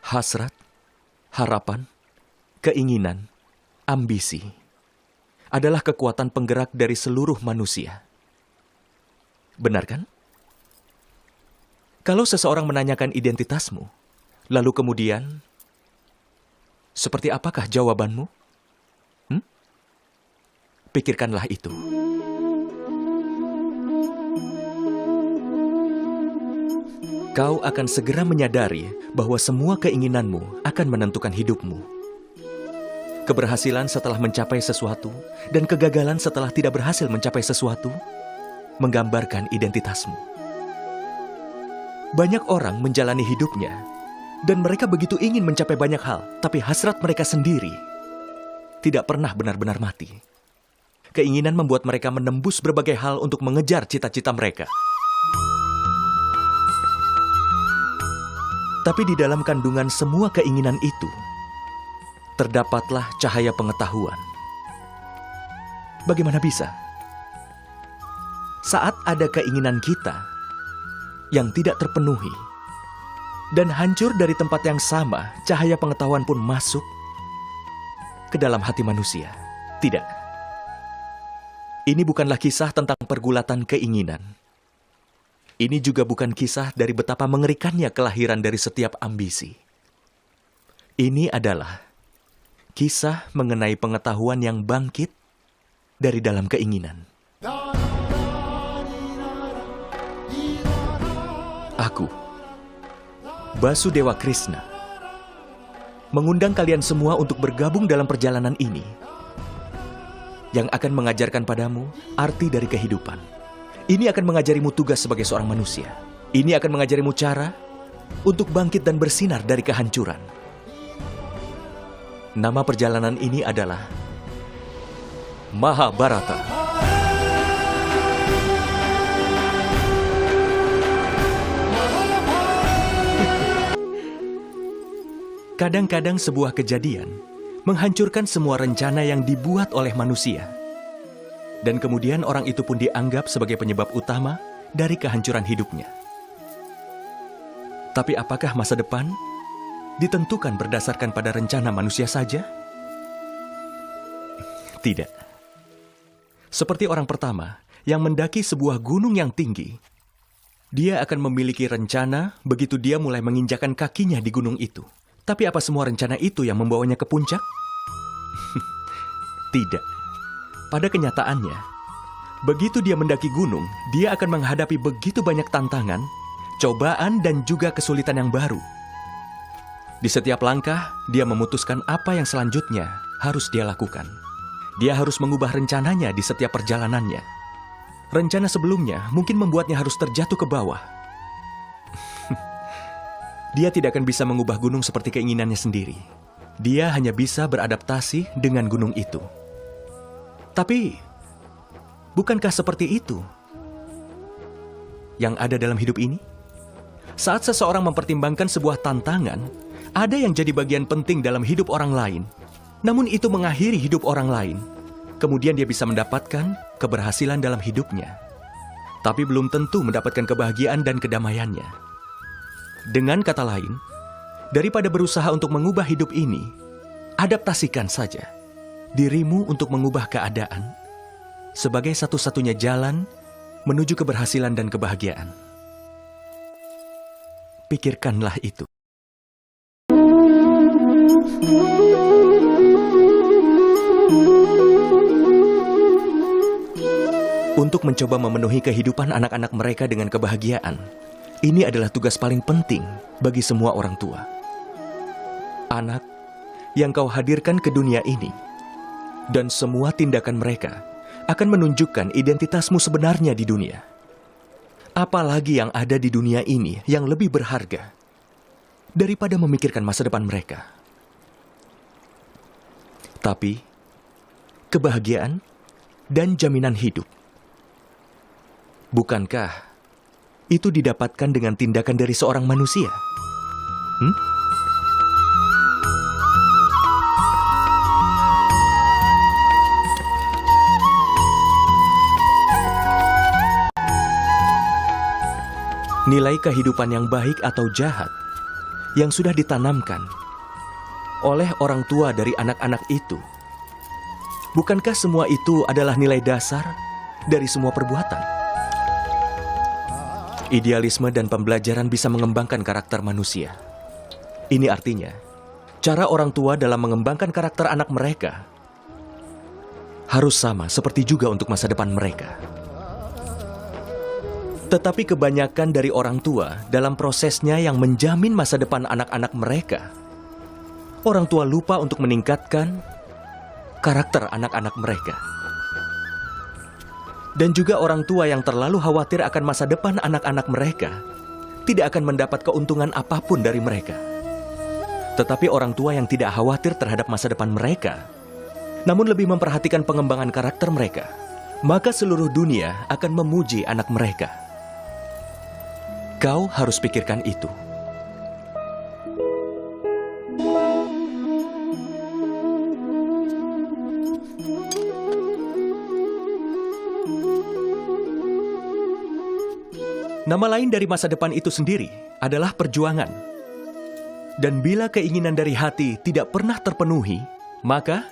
Hasrat, harapan, keinginan, ambisi adalah kekuatan penggerak dari seluruh manusia. Benar kan? Kalau seseorang menanyakan identitasmu, lalu kemudian, seperti apakah jawabanmu? Pikirkanlah itu. Kau akan segera menyadari bahwa semua keinginanmu akan menentukan hidupmu. Keberhasilan setelah mencapai sesuatu dan kegagalan setelah tidak berhasil mencapai sesuatu menggambarkan identitasmu. Banyak orang menjalani hidupnya dan mereka begitu ingin mencapai banyak hal, tapi hasrat mereka sendiri tidak pernah benar-benar mati. Keinginan membuat mereka menembus berbagai hal untuk mengejar cita-cita mereka. Tapi di dalam kandungan semua keinginan itu, terdapatlah cahaya pengetahuan. Bagaimana bisa? Saat ada keinginan kita yang tidak terpenuhi, dan hancur dari tempat yang sama, cahaya pengetahuan pun masuk ke dalam hati manusia. Tidak. Ini bukanlah kisah tentang pergulatan keinginan. Ini juga bukan kisah dari betapa mengerikannya kelahiran dari setiap ambisi. Ini adalah kisah mengenai pengetahuan yang bangkit dari dalam keinginan. Aku, Basudewa Krishna, mengundang kalian semua untuk bergabung dalam perjalanan ini yang akan mengajarkan padamu arti dari kehidupan. Ini akan mengajarimu tugas sebagai seorang manusia. Ini akan mengajarimu cara untuk bangkit dan bersinar dari kehancuran. Nama perjalanan ini adalah Mahabharata. Kadang-kadang sebuah kejadian menghancurkan semua rencana yang dibuat oleh manusia. Dan kemudian orang itu pun dianggap sebagai penyebab utama dari kehancuran hidupnya. Tapi apakah masa depan ditentukan berdasarkan pada rencana manusia saja? Tidak. Seperti orang pertama yang mendaki sebuah gunung yang tinggi, dia akan memiliki rencana begitu dia mulai menginjakan kakinya di gunung itu. Tapi apa semua rencana itu yang membawanya ke puncak? Tidak. Pada kenyataannya, begitu dia mendaki gunung, dia akan menghadapi begitu banyak tantangan, cobaan, dan juga kesulitan yang baru. Di setiap langkah, dia memutuskan apa yang selanjutnya harus dia lakukan. Dia harus mengubah rencananya di setiap perjalanannya. Rencana sebelumnya mungkin membuatnya harus terjatuh ke bawah. Dia tidak akan bisa mengubah gunung seperti keinginannya sendiri. Dia hanya bisa beradaptasi dengan gunung itu. Tapi, bukankah seperti itu yang ada dalam hidup ini? Saat seseorang mempertimbangkan sebuah tantangan, ada yang jadi bagian penting dalam hidup orang lain. Namun itu mengakhiri hidup orang lain. Kemudian dia bisa mendapatkan keberhasilan dalam hidupnya. Tapi belum tentu mendapatkan kebahagiaan dan kedamaiannya. Dengan kata lain, daripada berusaha untuk mengubah hidup ini, adaptasikan saja dirimu untuk mengubah keadaan sebagai satu-satunya jalan menuju keberhasilan dan kebahagiaan. Pikirkanlah itu. Untuk mencoba memenuhi kehidupan anak-anak mereka dengan kebahagiaan, ini adalah tugas paling penting bagi semua orang tua. Anak yang kau hadirkan ke dunia ini, dan semua tindakan mereka akan menunjukkan identitasmu sebenarnya di dunia. Apalagi yang ada di dunia ini yang lebih berharga daripada memikirkan masa depan mereka. Tapi, kebahagiaan dan jaminan hidup, bukankah itu didapatkan dengan tindakan dari seorang manusia? Nilai kehidupan yang baik atau jahat, yang sudah ditanamkan oleh orang tua dari anak-anak itu, bukankah semua itu adalah nilai dasar dari semua perbuatan? Idealisme dan pembelajaran bisa mengembangkan karakter manusia. Ini artinya, cara orang tua dalam mengembangkan karakter anak mereka harus sama seperti juga untuk masa depan mereka. Tetapi kebanyakan dari orang tua dalam prosesnya yang menjamin masa depan anak-anak mereka, orang tua lupa untuk meningkatkan karakter anak-anak mereka. Dan juga orang tua yang terlalu khawatir akan masa depan anak-anak mereka tidak akan mendapat keuntungan apapun dari mereka. Tetapi orang tua yang tidak khawatir terhadap masa depan mereka, namun lebih memperhatikan pengembangan karakter mereka, maka seluruh dunia akan memuji anak mereka. Kau harus pikirkan itu. Nama lain dari masa depan itu sendiri adalah perjuangan. Dan bila keinginan dari hati tidak pernah terpenuhi, maka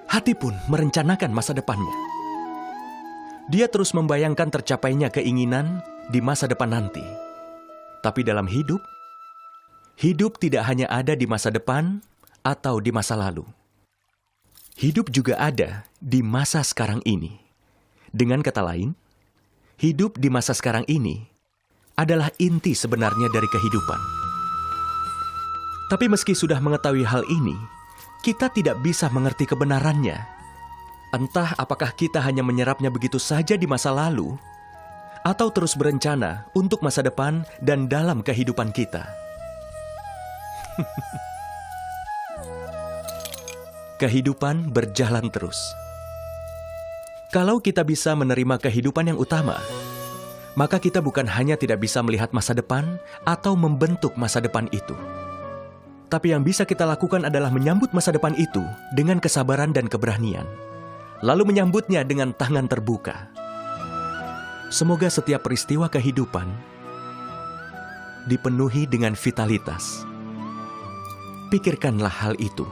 hati pun merencanakan masa depannya. Dia terus membayangkan tercapainya keinginan di masa depan nanti. Tapi dalam hidup, hidup tidak hanya ada di masa depan atau di masa lalu. Hidup juga ada di masa sekarang ini. Dengan kata lain, hidup di masa sekarang ini adalah inti sebenarnya dari kehidupan. Tapi meski sudah mengetahui hal ini, kita tidak bisa mengerti kebenarannya. Entah apakah kita hanya menyerapnya begitu saja di masa lalu, atau terus berencana untuk masa depan dan dalam kehidupan kita. Kehidupan berjalan terus. Kalau kita bisa menerima kehidupan yang utama, maka kita bukan hanya tidak bisa melihat masa depan atau membentuk masa depan itu. Tapi yang bisa kita lakukan adalah menyambut masa depan itu dengan kesabaran dan keberanian. Lalu menyambutnya dengan tangan terbuka. Semoga setiap peristiwa kehidupan dipenuhi dengan vitalitas. Pikirkanlah hal itu.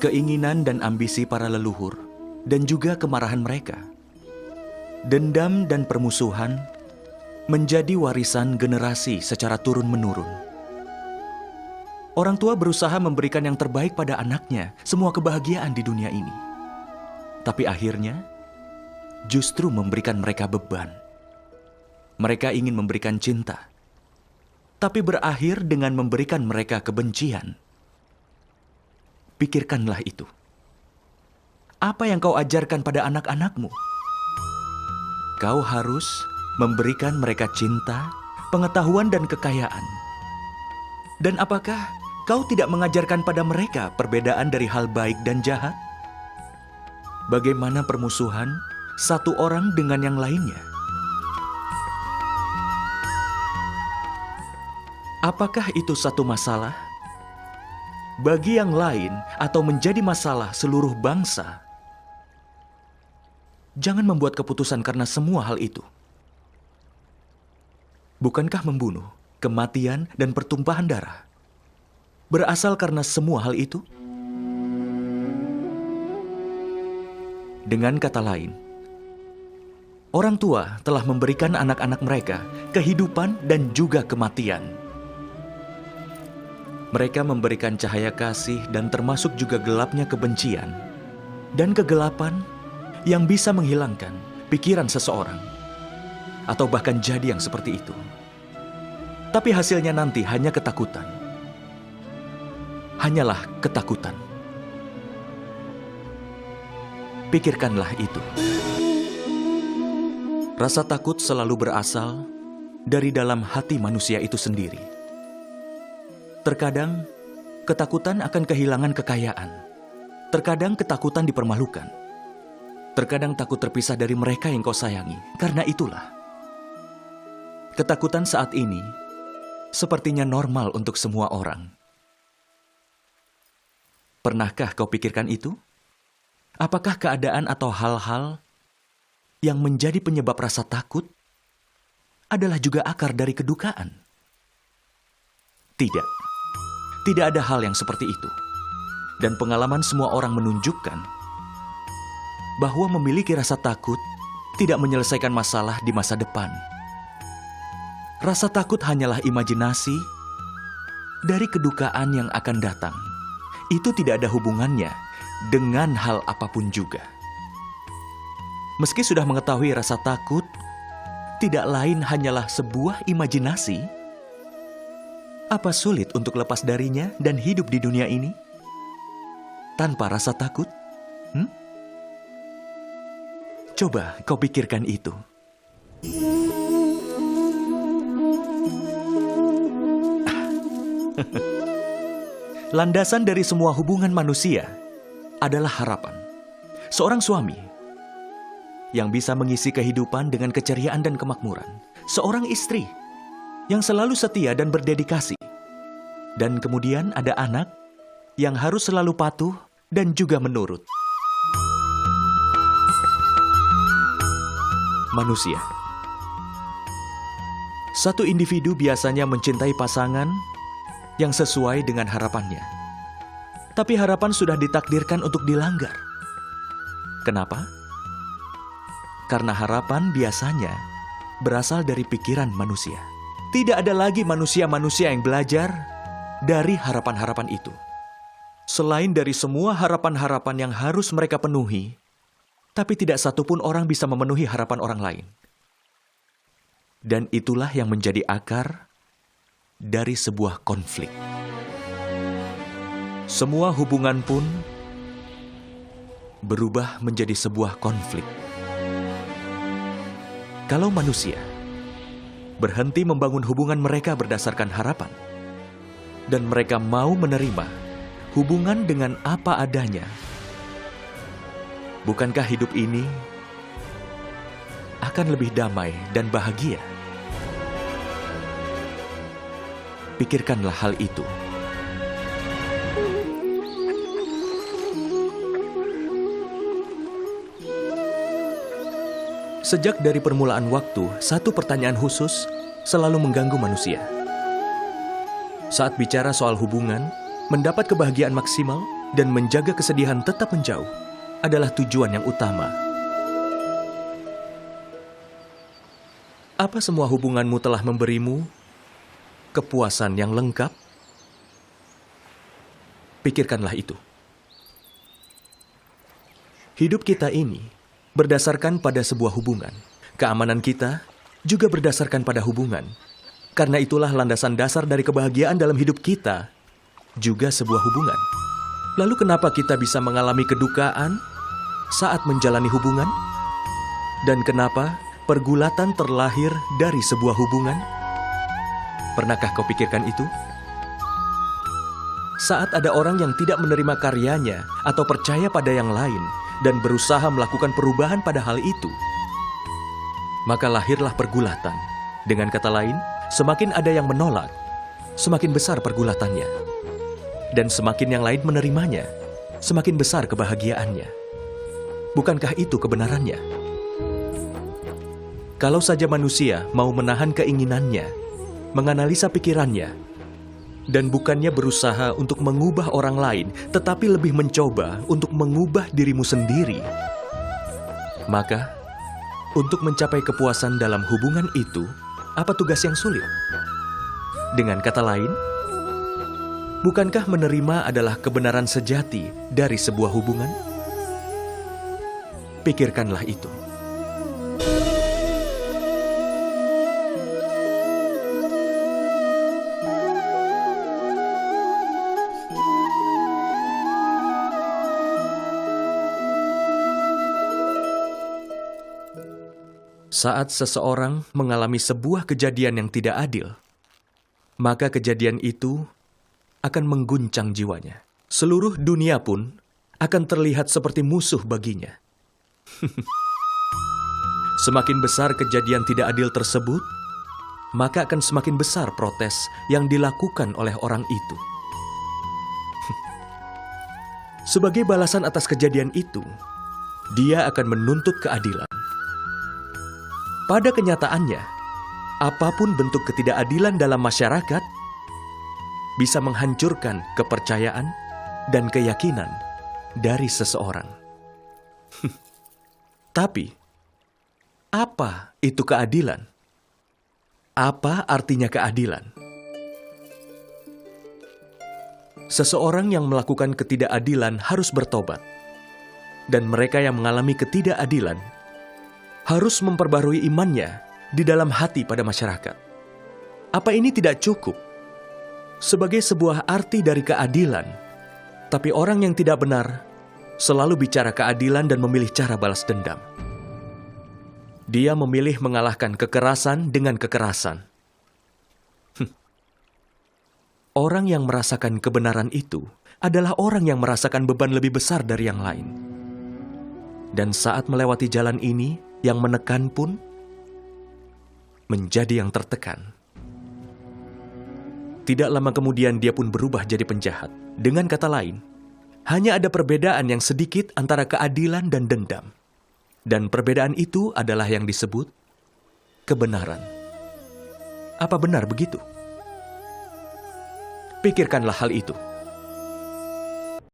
keinginan dan ambisi para leluhur, dan juga kemarahan mereka. Dendam dan permusuhan menjadi warisan generasi secara turun-menurun. Orang tua berusaha memberikan yang terbaik pada anaknya, semua kebahagiaan di dunia ini. Tapi akhirnya, justru memberikan mereka beban. Mereka ingin memberikan cinta, tapi berakhir dengan memberikan mereka kebencian. Pikirkanlah itu. Apa yang kau ajarkan pada anak-anakmu? Kau harus memberikan mereka cinta, pengetahuan, dan kekayaan. Dan apakah kau tidak mengajarkan pada mereka perbedaan dari hal baik dan jahat? Bagaimana permusuhan satu orang dengan yang lainnya? Apakah itu satu masalah? Bagi yang lain atau menjadi masalah seluruh bangsa? Jangan membuat keputusan karena semua hal itu. Bukankah membunuh, kematian, dan pertumpahan darah berasal karena semua hal itu? Dengan kata lain, orang tua telah memberikan anak-anak mereka kehidupan dan juga kematian. Mereka memberikan cahaya kasih dan termasuk juga gelapnya kebencian dan kegelapan yang bisa menghilangkan pikiran seseorang atau bahkan jadi yang seperti itu. Tapi hasilnya nanti hanya ketakutan. Hanyalah ketakutan. Pikirkanlah itu. Rasa takut selalu berasal dari dalam hati manusia itu sendiri. Terkadang, ketakutan akan kehilangan kekayaan. Terkadang ketakutan dipermalukan. Terkadang takut terpisah dari mereka yang kau sayangi. Karena itulah, ketakutan saat ini sepertinya normal untuk semua orang. Pernahkah kau pikirkan itu? Apakah keadaan atau hal-hal yang menjadi penyebab rasa takut adalah juga akar dari kedukaan? Tidak. Tidak ada hal yang seperti itu. Dan pengalaman semua orang menunjukkan bahwa memiliki rasa takut tidak menyelesaikan masalah di masa depan. Rasa takut hanyalah imajinasi dari kedukaan yang akan datang. Itu tidak ada hubungannya dengan hal apapun juga. Meski sudah mengetahui rasa takut tidak lain hanyalah sebuah imajinasi, apa sulit untuk lepas darinya dan hidup di dunia ini tanpa rasa takut? Coba kau pikirkan itu. Landasan dari semua hubungan manusia adalah harapan. Seorang suami yang bisa mengisi kehidupan dengan keceriaan dan kemakmuran. Seorang istri yang selalu setia dan berdedikasi. Dan kemudian ada anak yang harus selalu patuh dan juga menurut. Manusia. Satu individu biasanya mencintai pasangan yang sesuai dengan harapannya. Tapi harapan sudah ditakdirkan untuk dilanggar. Kenapa? Karena harapan biasanya berasal dari pikiran manusia. Tidak ada lagi manusia-manusia yang belajar dari harapan-harapan itu. Selain dari semua harapan-harapan yang harus mereka penuhi, tapi tidak satupun orang bisa memenuhi harapan orang lain. Dan itulah yang menjadi akar dari sebuah konflik. Semua hubungan pun berubah menjadi sebuah konflik. Kalau manusia berhenti membangun hubungan mereka berdasarkan harapan, dan mereka mau menerima hubungan dengan apa adanya, bukankah hidup ini akan lebih damai dan bahagia? Pikirkanlah hal itu. Sejak dari permulaan waktu, satu pertanyaan khusus selalu mengganggu manusia. Saat bicara soal hubungan, mendapat kebahagiaan maksimal, dan menjaga kesedihan tetap menjauh adalah tujuan yang utama. Apa semua hubunganmu telah memberimu kepuasan yang lengkap? Pikirkanlah itu. Hidup kita ini berdasarkan pada sebuah hubungan. Keamanan kita juga berdasarkan pada hubungan. Karena itulah landasan dasar dari kebahagiaan dalam hidup kita juga sebuah hubungan. Lalu kenapa kita bisa mengalami kedukaan saat menjalani hubungan? Dan kenapa pergulatan terlahir dari sebuah hubungan? Pernahkah kau pikirkan itu? Saat ada orang yang tidak menerima karyanya atau percaya pada yang lain dan berusaha melakukan perubahan pada hal itu, maka lahirlah pergulatan. Dengan kata lain, semakin ada yang menolak, semakin besar pergulatannya. Dan semakin yang lain menerimanya, semakin besar kebahagiaannya. Bukankah itu kebenarannya? Kalau saja manusia mau menahan keinginannya, menganalisa pikirannya, dan bukannya berusaha untuk mengubah orang lain, tetapi lebih mencoba untuk mengubah dirimu sendiri, maka untuk mencapai kepuasan dalam hubungan itu, apa tugas yang sulit? Dengan kata lain, bukankah menerima adalah kebenaran sejati dari sebuah hubungan? Pikirkanlah itu. Saat seseorang mengalami sebuah kejadian yang tidak adil, maka kejadian itu akan mengguncang jiwanya. Seluruh dunia pun akan terlihat seperti musuh baginya. Semakin besar kejadian tidak adil tersebut, maka akan semakin besar protes yang dilakukan oleh orang itu. Sebagai balasan atas kejadian itu, dia akan menuntut keadilan. Pada kenyataannya, apapun bentuk ketidakadilan dalam masyarakat bisa menghancurkan kepercayaan dan keyakinan dari seseorang. Tapi, apa itu keadilan? Apa artinya keadilan? Seseorang yang melakukan ketidakadilan harus bertobat, dan mereka yang mengalami ketidakadilan harus memperbarui imannya di dalam hati pada masyarakat. Apa ini tidak cukup sebagai sebuah arti dari keadilan? Tapi orang yang tidak benar selalu bicara keadilan dan memilih cara balas dendam. Dia memilih mengalahkan kekerasan dengan kekerasan. Orang yang merasakan kebenaran itu adalah orang yang merasakan beban lebih besar dari yang lain. Dan saat melewati jalan ini, yang menekan pun menjadi yang tertekan. Tidak lama kemudian dia pun berubah jadi penjahat. Dengan kata lain, hanya ada perbedaan yang sedikit antara keadilan dan dendam. Dan perbedaan itu adalah yang disebut kebenaran. Apa benar begitu? Pikirkanlah hal itu.